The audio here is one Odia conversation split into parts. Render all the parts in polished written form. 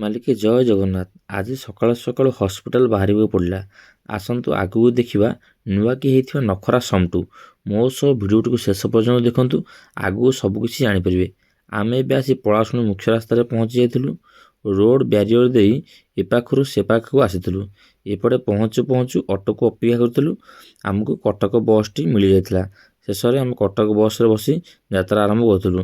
ମାଲିକେ ଜୟ ଜଗନ୍ନାଥ। ଆଜି ସକାଳୁ ସକାଳୁ ହସ୍ପିଟାଲ ବାହାରିବାକୁ ପଡ଼ିଲା। ଆସନ୍ତୁ ଆଗକୁ ଦେଖିବା ନୂଆ କି ହେଇଥିବା ନଖରା ସମଟୁ। ମୋ ସହ ଭିଡ଼ିଓଟିକୁ ଶେଷ ପର୍ଯ୍ୟନ୍ତ ଦେଖନ୍ତୁ, ଆଗକୁ ସବୁକିଛି ଜାଣିପାରିବେ। ଆମେ ଏବେ ଆସି ପଳାଶୁଣୀ ମୁଖ୍ୟ ରାସ୍ତାରେ ପହଞ୍ଚି ଯାଇଥିଲୁ। ରୋଡ଼ ବ୍ୟାରିୟର ଦେଇ ଏ ପାଖରୁ ସେ ପାଖକୁ ଆସିଥିଲୁ। ଏପଟେ ପହଞ୍ଚୁ ପହଞ୍ଚୁ ଅଟୋକୁ ଅପେକ୍ଷା କରିଥିଲୁ। ଆମକୁ କଟକ ବସ୍ଟି ମିଳିଯାଇଥିଲା। ଶେଷରେ ଆମେ କଟକ ବସ୍ରେ ବସି ଯାତ୍ରା ଆରମ୍ଭ କରିଥିଲୁ।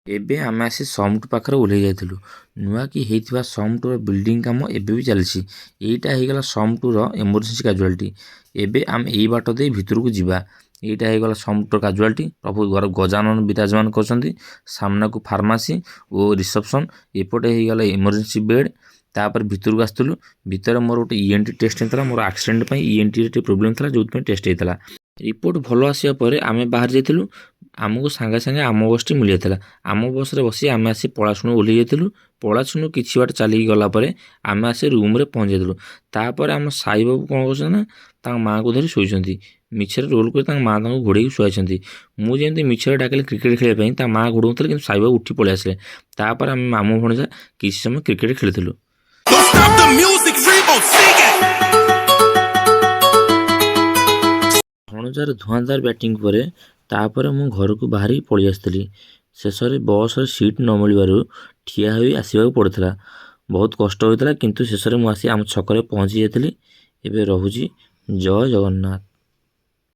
ଏବେ ଆମେ ଆସି ସମଟୁ ପାଖରେ ଓହ୍ଲେଇ ଯାଇଥିଲୁ। ନୂଆ କି ହେଇଥିବା ସମଟୁର ବିଲ୍ଡିଂ କାମ ଏବେ ବି ଚାଲିଛି। ଏଇଟା ହେଇଗଲା ସମଟୁର ଏମର୍ଜେନ୍ସି କାଜୁଆଲିଟି। ଏବେ ଆମେ ଏଇ ବାଟ ଦେଇ ଭିତରକୁ ଯିବା। ଏଇଟା ହେଇଗଲା ସମଟୁର କାଜୁଆଲିଟି। ପ୍ରଭୁ ଗଜାନନ ବିରାଜମାନ କରୁଛନ୍ତି। ସାମ୍ନାକୁ ଫାର୍ମାସି ଓ ରିସେପସନ୍। ଏପଟେ ହେଇଗଲା ଏମର୍ଜେନ୍ସି ବେଡ୍। ତାପରେ ଭିତରକୁ ଆସିଥିଲୁ। ଭିତରେ ମୋର ଗୋଟେ ଇଏନ୍ଟି ଟେଷ୍ଟ ହେଇଥିଲା। ମୋର ଆକ୍ସିଡେଣ୍ଟ ପାଇଁ ଇଏନ୍ଟିରେ ଟିକେ ପ୍ରୋବ୍ଲେମ୍ ଥିଲା, ଯେଉଁଥିପାଇଁ ଟେଷ୍ଟ ହେଇଥିଲା। ରିପୋର୍ଟ ଭଲ ଆସିବା ପରେ ଆମେ ବାହାରି ଯାଇଥିଲୁ। ଆମକୁ ସାଙ୍ଗେ ସାଙ୍ଗେ ଆମ ବସ୍ଟି ମିଳିଯାଇଥିଲା। ଆମ ବସ୍ରେ ବସି ଆମେ ଆସି ପଳାଶୁଣୀ ଓହ୍ଲେଇ ଯାଇଥିଲୁ। ପଳାଶୁଣୀ କିଛି ବାଟ ଚାଲିକି ଗଲା ପରେ ଆମେ ଆସି ରୁମ୍ରେ ପହଞ୍ଚି ଯାଇଥିଲୁ। ତାପରେ ଆମ ସାଇବାବୁ କ'ଣ କରୁଛନ୍ତି ନା ତାଙ୍କ ମାଆଙ୍କୁ ଧରି ଶୋଇଛନ୍ତି। ମିଛରେ ରୋଲ୍ କରି ତାଙ୍କ ମାଆ ତାଙ୍କୁ ଘୋଡ଼େଇକି ଶୁଆଇଛନ୍ତି। ମୁଁ ଯେମିତି ମିଛରେ ଡାକିଲି କ୍ରିକେଟ୍ ଖେଳିବା ପାଇଁ, ତା ମାଆ ଘୋଡ଼ଉଥିଲେ, କିନ୍ତୁ ସାଇବାବୁ ଉଠି ପଳେଇ ଆସିଲେ। ତାପରେ ଆମେ ମାମୁଁ ଭଣଜା କିଛି ସମୟ କ୍ରିକେଟ୍ ଖେଳିଥିଲୁ। ଭଣଜାର ଧୂଆଁଧାର ବ୍ୟାଟିଂ ପରେ ତାପରେ ମୁଁ ଘରକୁ ବାହାରି ପଳେଇ ଆସିଥିଲି। ଶେଷରେ ବସ୍ରେ ସିଟ୍ ନ ମିଳିବାରୁ ଠିଆ ହୋଇ ଆସିବାକୁ ପଡ଼ିଥିଲା। ବହୁତ କଷ୍ଟ ହୋଇଥିଲା, କିନ୍ତୁ ଶେଷରେ ମୁଁ ଆସି ଆମ ଛକରେ ପହଞ୍ଚି ଯାଇଥିଲି। ଏବେ ରହୁଛି। ଜୟ ଜଗନ୍ନାଥ।